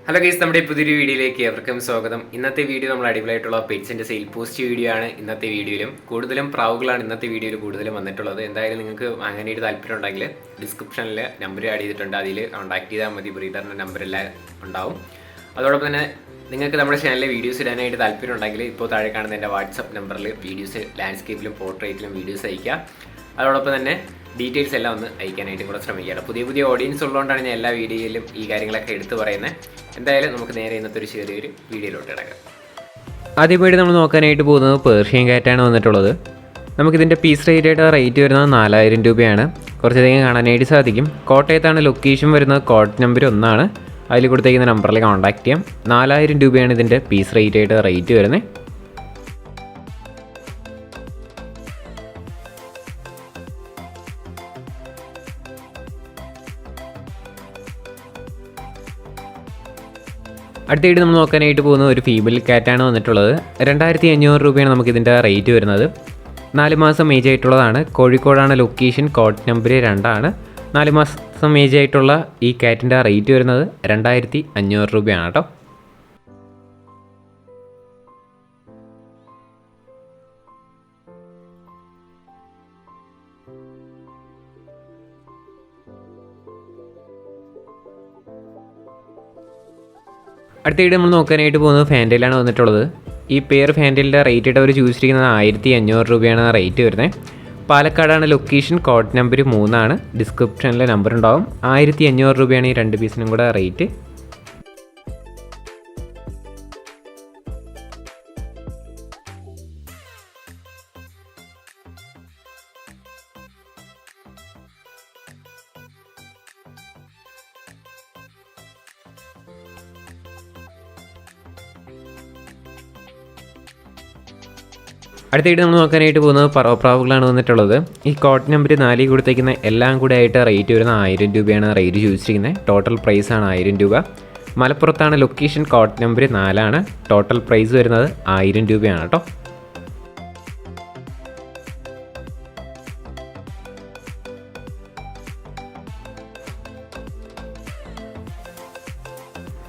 Hello guys, നമ്മുടെ പുതിയൊരു വീഡിയോയിലേക്ക് എവർക്കും സ്വാഗതം. ഇന്നത്തെ വീഡിയോ നമ്മൾ അടിപൊളിയായിട്ടുള്ള പെറ്റ്സിൻ്റെ സെയിൽ പോസ്റ്റ് വീഡിയോ ആണ്. ഇന്നത്തെ വീഡിയോയിലും കൂടുതലും പ്രാവുകളാണ് ഇന്നത്തെ വീഡിയോയിൽ കൂടുതലും വന്നിട്ടുള്ളത്. എന്തായാലും നിങ്ങൾക്ക് വാങ്ങാനായിട്ട് താല്പര്യം ഉണ്ടെങ്കിൽ ഡിസ്ക്രിപ്ഷനിൽ നമ്പർ ആഡ് ചെയ്തിട്ടുണ്ട്, അതിൽ കോൺടാക്ട് ചെയ്താൽ മതി. ബ്രീഡറിൻ്റെ നമ്പറെല്ലാം ഉണ്ടാവും. അതോടൊപ്പം തന്നെ നിങ്ങൾക്ക് നമ്മുടെ ചാനലിൽ വീഡിയോസ് ഇടാനായിട്ട് താല്പര്യം ഉണ്ടെങ്കിൽ ഇപ്പോൾ താഴെ കാണുന്ന എൻ്റെ വാട്സപ്പ് നമ്പറിൽ വീഡിയോസ് ലാൻഡ്സ്കേപ്പിലും പോർട്രേറ്റിലും വീഡിയോസ് അയക്കുക. അതോടൊപ്പം തന്നെ ഡീറ്റെയിൽസ് എല്ലാം ഒന്ന് അയക്കാനായിട്ടും കൂടെ ശ്രമിക്കുക. പുതിയ ഓഡിയൻസ് ഉള്ളതുകൊണ്ടാണ് ഞാൻ എല്ലാ വീഡിയോയിലും ഈ കാര്യങ്ങളൊക്കെ എടുത്തു പറയുന്നത്. എന്തായാലും നമുക്ക് നേരെ ഇന്നത്തെ ഒരു ചെറിയൊരു വീഡിയോയിലോട്ട് കിടക്കാം. ആദ്യമായിട്ട് നമ്മൾ നോക്കാനായിട്ട് പോകുന്നത് പേർഷ്യൻ കാറ്റാണ് വന്നിട്ടുള്ളത്. നമുക്കിതിൻ്റെ പീസ് റേറ്റ് വരുന്നത് 4000 രൂപയാണ്. കുറച്ചധികം കാണാനായിട്ട് സാധിക്കും. കോട്ടയത്താണ് ലൊക്കേഷൻ വരുന്നത്. കോഡ് നമ്പർ 1 അതിൽ കൊടുത്തേക്കുന്ന നമ്പറിൽ കോൺടാക്ട് ചെയ്യാം. 4000 രൂപയാണ് ഇതിൻ്റെ പീസ് റേറ്റ് വരുന്നത്. അടുത്തായിട്ട് നമ്മൾ നോക്കാനായിട്ട് പോകുന്ന ഒരു ഫീമെയിൽ കാറ്റാണ് വന്നിട്ടുള്ളത്. 2500 രൂപയാണ് നമുക്കിതിൻ്റെ റേറ്റ് വരുന്നത്. 4 മാസം ഏജ് ആയിട്ടുള്ളതാണ്. കോഴിക്കോടാണ് ലൊക്കേഷൻ. കോഡ് നമ്പർ 2 4 മാസം ഏജ് ആയിട്ടുള്ള ഈ കാറ്റിൻ്റെ റേറ്റ് വരുന്നത് 2500 രൂപയാണ് കേട്ടോ. അടുത്തായിട്ട് നമ്മൾ നോക്കാനായിട്ട് പോകുന്നത് ഫാൻറ്റയിലാണ് വന്നിട്ടുള്ളത്. ഈ പെയർ ഫാൻറ്റയിലിൻ്റെ റേറ്റ് ആയിട്ട് അവർ ചൂസ് ചെയ്യുന്നത് 1500 രൂപയാണ് റേറ്റ് വരുന്നത്. പാലക്കാടാണ് ലൊക്കേഷൻ. കോഡ് നമ്പർ 3 ഡിസ്ക്രിപ്ഷനിൽ നമ്പർ ഉണ്ടാവും. 1500 രൂപയാണ് ഈ 2 പീസിനും കൂടെ റേറ്റ്. അടുത്തായിട്ട് നമ്മൾ നോക്കാനായിട്ട് പോകുന്നത് പറവപ്രാവുകളാണ് വന്നിട്ടുള്ളത്. ഈ കോഡ് നമ്പർ 4 കൊടുത്തേക്കുന്ന എല്ലാം കൂടെ ആയിട്ട് റേറ്റ് വരുന്നത് 1000 രൂപയാണ് റേറ്റ് ചോദിച്ചിരിക്കുന്നത്. ടോട്ടൽ പ്രൈസാണ് 1000 രൂപ. മലപ്പുറത്താണ് location. Code number 4 total price വരുന്നത് 1000 രൂപയാണ് കേട്ടോ.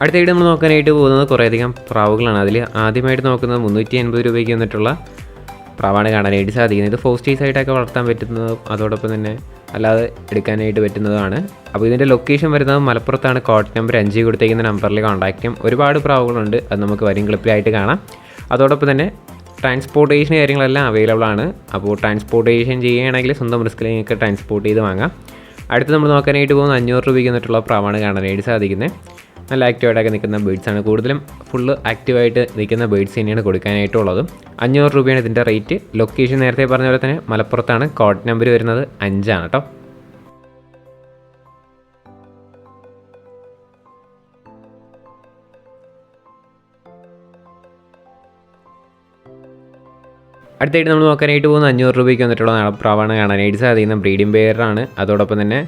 അടുത്തായിട്ട് നമ്മൾ നോക്കാനായിട്ട് പോകുന്നത് കുറേയധികം പ്രാവുകളാണ്. അതിൽ ആദ്യമായിട്ട് നോക്കുന്നത് 350 രൂപയ്ക്ക് വന്നിട്ടുള്ള പ്രാവാണ് കാണാനായിട്ട് സാധിക്കുന്നത്. ഇത് ഫോസ്റ്റേഴ്സ് ആയിട്ടൊക്കെ വളർത്താൻ പറ്റുന്നതും അതോടൊപ്പം തന്നെ അല്ലാതെ എടുക്കാനായിട്ട് പറ്റുന്നതുമാണ്. അപ്പോൾ ഇതിൻ്റെ ലൊക്കേഷൻ വരുന്നത് മലപ്പുറത്താണ്. കോഡ് നമ്പർ 5 കൊടുത്തേക്കുന്ന നമ്പറിൽ കോൺടാക്ട് ചെയ്യും. ഒരുപാട് പ്രാവുകളുണ്ട്, അത് നമുക്ക് വരും ക്ലിപ്പിലായിട്ട് കാണാം. അതോടൊപ്പം തന്നെ ട്രാൻസ്പോർട്ടേഷൻ കാര്യങ്ങളെല്ലാം അവൈലബിൾ ആണ്. അപ്പോൾ ട്രാൻസ്പോർട്ടേഷൻ ചെയ്യുകയാണെങ്കിൽ സ്വന്തം റിസ്കിൽ നിങ്ങൾക്ക് ട്രാൻസ്പോർട്ട് ചെയ്ത് വാങ്ങാം. അടുത്ത് നമ്മൾ നോക്കാനായിട്ട് പോകുന്ന 500 രൂപയ്ക്ക് വന്നിട്ടുള്ള പ്രാവാണ് കാണാനായിട്ട് സാധിക്കുന്നത്. നല്ല ആക്റ്റീവായിട്ടൊക്കെ നിൽക്കുന്ന ബേഡ്സാണ്. കൂടുതലും ഫുള്ള് ആക്റ്റീവായിട്ട് നിൽക്കുന്ന ബേഡ്സ് തന്നെയാണ് കൊടുക്കാനായിട്ടുള്ളതും. 500 രൂപയാണ് ഇതിൻ്റെ റേറ്റ്. ലൊക്കേഷൻ നേരത്തെ പറഞ്ഞ പോലെ തന്നെ മലപ്പുറത്താണ്. കോഡ് നമ്പർ വരുന്നത് 5 കേട്ടോ. അടുത്തായിട്ട് നമ്മൾ നോക്കാനായിട്ട് പോകുന്ന 500 രൂപയ്ക്ക് വന്നിട്ടുള്ള പ്രാവാണ് കാണാനായിട്ട് സാധിക്കുന്ന ബ്രീഡിംഗ് പെയറാണ്. അതോടൊപ്പം തന്നെ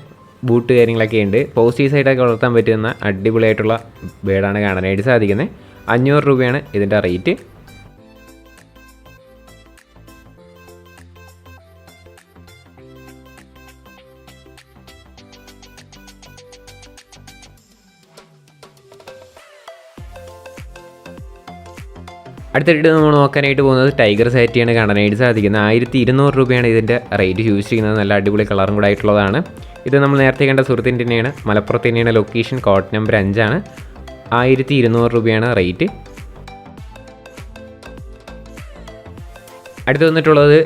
ബൂട്ട് കാര്യങ്ങളൊക്കെ ഉണ്ട്. പോസ്റ്റീസ് ആയിട്ടൊക്കെ വളർത്താൻ പറ്റുന്ന അടിപൊളിയായിട്ടുള്ള ബേഡാണ് കാണാനായിട്ട് സാധിക്കുന്നത്. 500 രൂപയാണ് ഇതിൻ്റെ റേറ്റ്. അടുത്തായിട്ട് നമ്മൾ നോക്കാനായിട്ട് പോകുന്നത് ടൈഗർ സാറ്റിയാണ് കാണാനായിട്ട് സാധിക്കുന്നത്. 1200 രൂപയാണ് ഇതിൻ്റെ റേറ്റ് ചോദിച്ചിരിക്കുന്നത്. നല്ല അടിപൊളി കളറും കൂടെ ആയിട്ടുള്ളതാണ്. ഇത് നമ്മൾ നേരത്തെ കണ്ട സുഹൃത്തിൻ്റെ തന്നെയാണ്. മലപ്പുറത്ത് തന്നെയാണ് ലൊക്കേഷൻ. കോഡ് നമ്പർ 5 1200 രൂപയാണ് റേറ്റ്. അടുത്ത് വന്നിട്ടുള്ളത്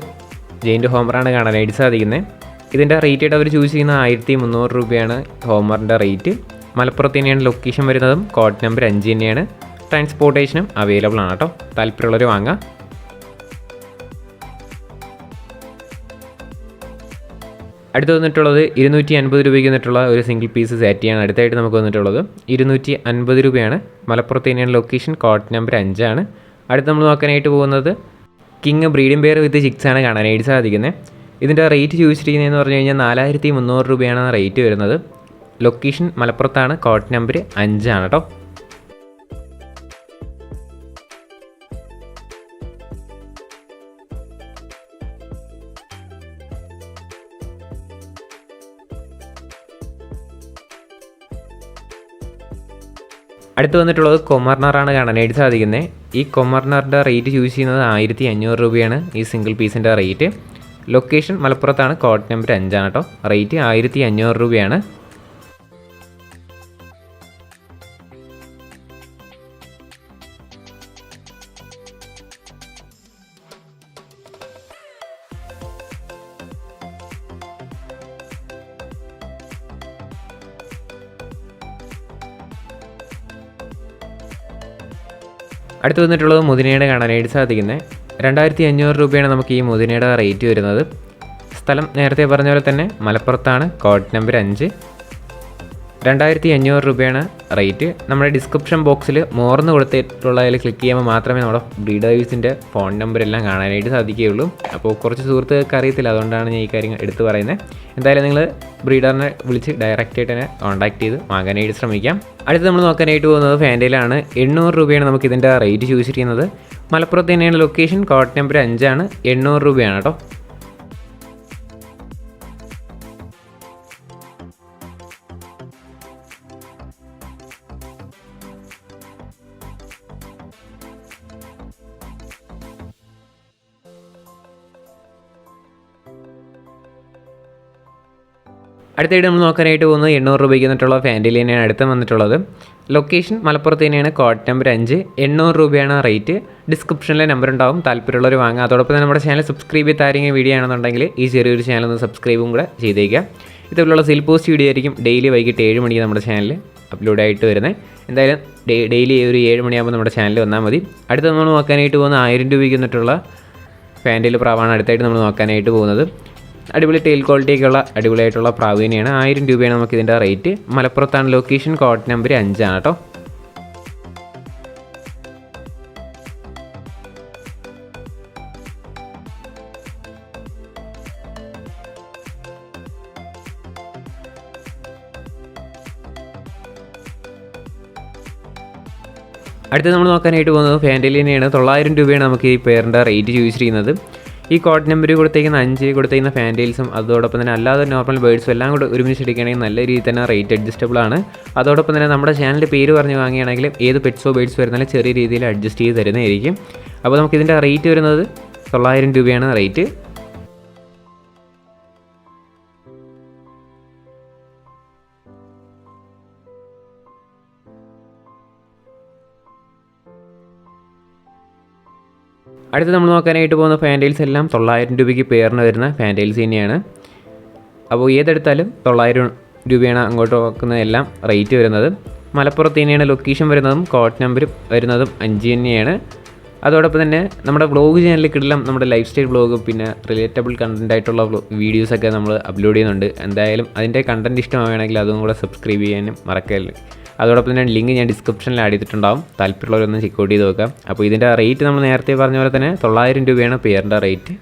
ജെയിൻ്റ് ഹോമറാണ് കാണാനായിട്ട് സാധിക്കുന്നത്. ഇതിൻ്റെ റേറ്റ് ആയിട്ട് അവർ ചൂസ് ചെയ്യുന്നത് 1300 രൂപയാണ് ഹോമറിൻ്റെ റേറ്റ്. മലപ്പുറത്ത് തന്നെയാണ് ലൊക്കേഷൻ വരുന്നതും. കോഡ് നമ്പർ 5 തന്നെയാണ്. ട്രാൻസ്പോർട്ടേഷനും അവൈലബിൾ ആണ് കേട്ടോ. താല്പര്യമുള്ളവർ വാങ്ങാം. അടുത്ത് വന്നിട്ടുള്ളത് 250 രൂപയ്ക്ക് വന്നിട്ടുള്ള ഒരു സിംഗിൾ പീസ് സാറ്റിയാണ്. അടുത്തായിട്ട് നമുക്ക് വന്നിട്ടുള്ളത് 250 രൂപയാണ്. മലപ്പുറത്ത് തന്നെയാണ് ലൊക്കേഷൻ. കോഡ് നമ്പർ 5 അടുത്ത് നമ്മൾ നോക്കാനായിട്ട് പോകുന്നത് കിങ് ബ്രീഡിംഗ് പെയർ വിത്ത് ചിക്സ് ആണ് കാണാനായിട്ട് സാധിക്കുന്നത്. ഇതിൻ്റെ റേറ്റ് ചോദിച്ചിരിക്കുന്നതെന്ന് പറഞ്ഞു കഴിഞ്ഞാൽ 4300 രൂപയാണ് റേറ്റ് വരുന്നത്. ലൊക്കേഷൻ മലപ്പുറത്താണ്. കോഡ് നമ്പർ 5 കേട്ടോ. അടുത്ത് വന്നിട്ടുള്ളത് കൊമർണറാണ് കാണാനായിട്ട് സാധിക്കുന്നത്. ഈ കൊമർണറിൻ്റെ റേറ്റ് ചൂസ് ചെയ്യുന്നത് 1500 രൂപയാണ് ഈ സിംഗിൾ പീസിൻ്റെ റേറ്റ്. ലൊക്കേഷൻ മലപ്പുറത്താണ്, കോഡ് നമ്പർ 5 ആണ് കേട്ടോ. റേറ്റ് 1500 രൂപയാണ്. അടുത്ത് വന്നിട്ടുള്ളത് മുതിനയുടെ കാണാനായിട്ട് സാധിക്കുന്നത്. 2500 രൂപയാണ് നമുക്ക് ഈ മുതിനയുടെ റേറ്റ് വരുന്നത്. സ്ഥലം നേരത്തെ പറഞ്ഞ പോലെ തന്നെ മലപ്പുറത്താണ്, കോഡ് നമ്പർ 5. 2500 രൂപയാണ് റേറ്റ്. നമ്മുടെ ഡിസ്ക്രിപ്ഷൻ ബോക്സിൽ മോർന്ന് കൊടുത്തിട്ടുള്ളതിൽ ക്ലിക്ക് ചെയ്യുമ്പോൾ മാത്രമേ നമ്മുടെ ബ്രീഡേഴ്സിൻ്റെ ഫോൺ നമ്പർ എല്ലാം കാണാനായിട്ട് സാധിക്കുകയുള്ളൂ. അപ്പോൾ കുറച്ച് സുഹൃത്തുക്കൾക്ക് അറിയത്തില്ല, അതുകൊണ്ടാണ് ഞാൻ ഈ കാര്യങ്ങൾ എടുത്തു പറയുന്നത്. എന്തായാലും നിങ്ങൾ ബ്രീഡറിനെ വിളിച്ച് ഡയറക്റ്റായിട്ട് തന്നെ കോൺടാക്ട് ചെയ്ത് വാങ്ങാനായിട്ട് ശ്രമിക്കാം. അടുത്ത് നമ്മൾ നോക്കാനായിട്ട് പോകുന്നത് ഫാൻറ്റയിലാണ്. 800 രൂപയാണ് നമുക്ക് ഇതിൻ്റെ റേറ്റ് ചൂസ് ചെയ്യുന്നത്. മലപ്പുറത്ത് തന്നെയാണ് ലൊക്കേഷൻ, കോഡ് നമ്പർ 5 ആണ്. 800 രൂപയാണ് കേട്ടോ. അടുത്തായിട്ട് നമ്മൾ നോക്കാനായിട്ട് പോകുന്നത് 800 രൂപയ്ക്ക് വന്നിട്ടുള്ള ഫാൻറ്റയിൽ തന്നെയാണ് അടുത്ത് വന്നിട്ടുള്ളത്. ലൊക്കേഷൻ മലപ്പുറത്ത് തന്നെയാണ്, കോഡ് നമ്പർ 5. 800 രൂപയാണ് റേറ്റ്. ഡിസ്ക്രിപ്ഷനിലെ നമ്പർ ഉണ്ടാവും, താല്പര്യമുള്ളവർ വാങ്ങുക. അതോടൊപ്പം തന്നെ നമ്മുടെ ചാനൽ സബ്സ്ക്രൈബ് ചെയ്ത് താരങ്ങൾ വീഡിയോ ആണെന്നുണ്ടെങ്കിൽ ഈ ചെറിയൊരു ചാനൽ ഒന്ന് സബ്സ്ക്രൈബും കൂടെ ചെയ്തേക്കുക. ഇതുപോലുള്ള സെയിൽ പോസ്റ്റ് വീഡിയോ ആയിരിക്കും ഡെയിലി വൈകിട്ട് 7 മണിക്ക് നമ്മുടെ ചാനലിൽ അപ്ലോഡ് ആയിട്ട് വരുന്നത്. എന്തായാലും ഡെയിലി ഒരു 7 മണിയാകുമ്പോൾ നമ്മുടെ ചാനൽ വന്നാൽ മതി. അടുത്ത് നമ്മൾ നോക്കാനായിട്ട് പോകുന്ന 1000 രൂപയ്ക്ക് വന്നിട്ടുള്ള ഫാൻറ്റയിൽ പ്രാവാണ് അടുത്തായിട്ട് നമ്മൾ നോക്കാനായിട്ട് പോകുന്നത്. അടിപൊളി ടെയിൽ ക്വാളിറ്റിയൊക്കെയുള്ള അടിപൊളിയായിട്ടുള്ള പ്രാവ് തന്നെയാണ്. 1000 രൂപയാണ് നമുക്ക് ഇതിൻ്റെ റേറ്റ്. മലപ്പുറത്താണ് ലൊക്കേഷൻ, കോഡ് നമ്പർ 5 ആണ് കേട്ടോ. അടുത്ത് നമ്മൾ നോക്കാനായിട്ട് പോകുന്നത് ഫാൻറ്റയിൽ തന്നെയാണ്. 900 രൂപയാണ് നമുക്ക് ഈ പെയറിൻ്റെ റേറ്റ് ചൂസ് ചെയ്യുന്നത്. ഈ കോഡ് നമ്പർ കൊടുത്തേക്കുന്ന 5 കൊടുത്തേക്കുന്ന ഫാൻറ്റെയിൽസും അതോടൊപ്പം തന്നെ അല്ലാതെ നോർമൽ ബേഡ്സും എല്ലാം കൂടെ ഒരുമിച്ച് എടുക്കുകയാണെങ്കിൽ നല്ല രീതിയിൽ തന്നെ റേറ്റ് അഡ്ജസ്റ്റബിൾ ആണ്. അതോടൊപ്പം തന്നെ നമ്മുടെ ചാനലിൻ്റെ പേര് പറഞ്ഞ് വാങ്ങുകയാണെങ്കിൽ ഏത് പെറ്റ്സോ ബേഡ്സ് വരുന്നാലും ചെറിയ രീതിയിൽ അഡ്ജസ്റ്റ് ചെയ്ത് തരുന്നതായിരിക്കും. അപ്പോൾ നമുക്കിതിൻ്റെ റേറ്റ് വരുന്നത് 900 രൂപയാണ് റേറ്റ്. അടുത്ത് നമ്മൾ നോക്കാനായിട്ട് പോകുന്ന ഫാൻറ്റെയിൽസ് എല്ലാം 900 രൂപയ്ക്ക് പെയറിന് വരുന്ന ഫാൻറ്റെയിൽസ് തന്നെയാണ്. അപ്പോൾ ഏതെടുത്താലും 900 രൂപയാണ് അങ്ങോട്ട് നോക്കുന്നതെല്ലാം റേറ്റ് വരുന്നത്. മലപ്പുറത്ത് തന്നെയാണ് ലൊക്കേഷൻ വരുന്നതും, കോഡ് നമ്പർ വരുന്നതും 5 തന്നെയാണ്. അതോടൊപ്പം തന്നെ നമ്മുടെ വ്ളോഗ് ചാനലിൽ കിടലം നമ്മുടെ ലൈഫ് സ്റ്റൈൽ വ്ളോഗ് പിന്നെ റിലേറ്റബിൾ കണ്ടൻ്റ് ആയിട്ടുള്ള വീഡിയോസൊക്കെ നമ്മൾ അപ്ലോഡ് ചെയ്യുന്നുണ്ട്. എന്തായാലും അതിൻ്റെ കണ്ടൻറ്റ് ഇഷ്ടമാവുകയാണെങ്കിൽ അതും കൂടെ സബ്സ്ക്രൈബ് ചെയ്യാനും മറക്കരുത്. അതോടൊപ്പം തന്നെ ലിങ്ക് ഞാൻ ഡിസ്ക്രിപ്ഷനിൽ ആഡ് ചെയ്തിട്ടുണ്ടാവും, താല്പര്യമുള്ളവരൊന്ന് ചെക്കൗട്ട് ചെയ്ത് നോക്കാം. അപ്പോൾ ഇതിൻ്റെ റേറ്റ് നമ്മൾ നേരത്തെ പറഞ്ഞ പോലെ തന്നെ 900 രൂപയാണ് പെയറിൻ്റെ റേറ്റ്.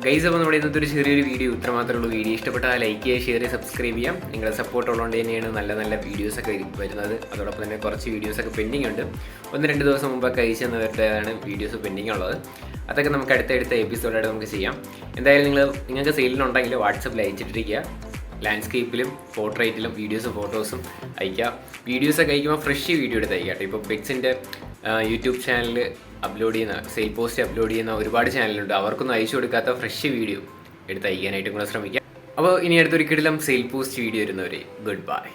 ഗൈസ്, അപ്പോൾ നമ്മുടെ ഇന്നത്തെ ഒരു ചെറിയൊരു വീഡിയോ ഇത്ര മാത്രമേ ഉള്ളൂ. വീഡിയോ ഇഷ്ടപ്പെട്ടാൽ ലൈക്ക് ചെയ്യുക, ഷെയർ ചെയ്യുക, സബ്സ്ക്രൈബ് ചെയ്യാം. നിങ്ങളുടെ സപ്പോർട്ട് ഉള്ളതുകൊണ്ട് തന്നെയാണ് നല്ല നല്ല വീഡിയോസൊക്കെ വരുന്നത്. അതോടൊപ്പം തന്നെ കുറച്ച് വീഡിയോസൊക്കെ പെൻഡിങ് ഉണ്ട്. 1-2 ദിവസം മുമ്പൊക്കെ അയച്ചു തന്നവരുടേതാണ് വീഡിയോസ് പെൻഡിങ് ഉള്ളത്. അതൊക്കെ നമുക്ക് അടുത്ത എപ്പിസോഡായിട്ട് നമുക്ക് ചെയ്യാം. എന്തായാലും നിങ്ങൾക്ക് സെയിലിനുണ്ടെങ്കിൽ വാട്സപ്പിൽ അയച്ചിട്ടിരിക്കുക. ലാൻഡ്സ്കേപ്പിലും പോർട്രേറ്റിലും ഫോട്ടോസും അയക്കുക. വീഡിയോസൊക്കെ അയക്കുമ്പോൾ ഫ്രഷ് വീഡിയോ എടുത്ത് അയക്കാം കേട്ടോ. ഇപ്പോൾ പെറ്റ്സിൻ്റെ യൂട്യൂബ് ചാനലിൽ അപ്ലോഡ് ചെയ്യുന്ന സെയിൽ പോസ്റ്റ് അപ്ലോഡ് ചെയ്യുന്ന ഒരുപാട് ചാനലുണ്ട്. അവർക്കൊന്നും അയച്ചു കൊടുക്കാത്ത ഫ്രഷ് വീഡിയോ എടുത്ത് അയക്കാനായിട്ടും കൂടെ ശ്രമിക്കാം. അപ്പോൾ ഇനി അടുത്തൊരു കിടിലം സെയിൽ പോസ്റ്റ് വീഡിയോ വരുന്നവരെ ഗുഡ് ബൈ.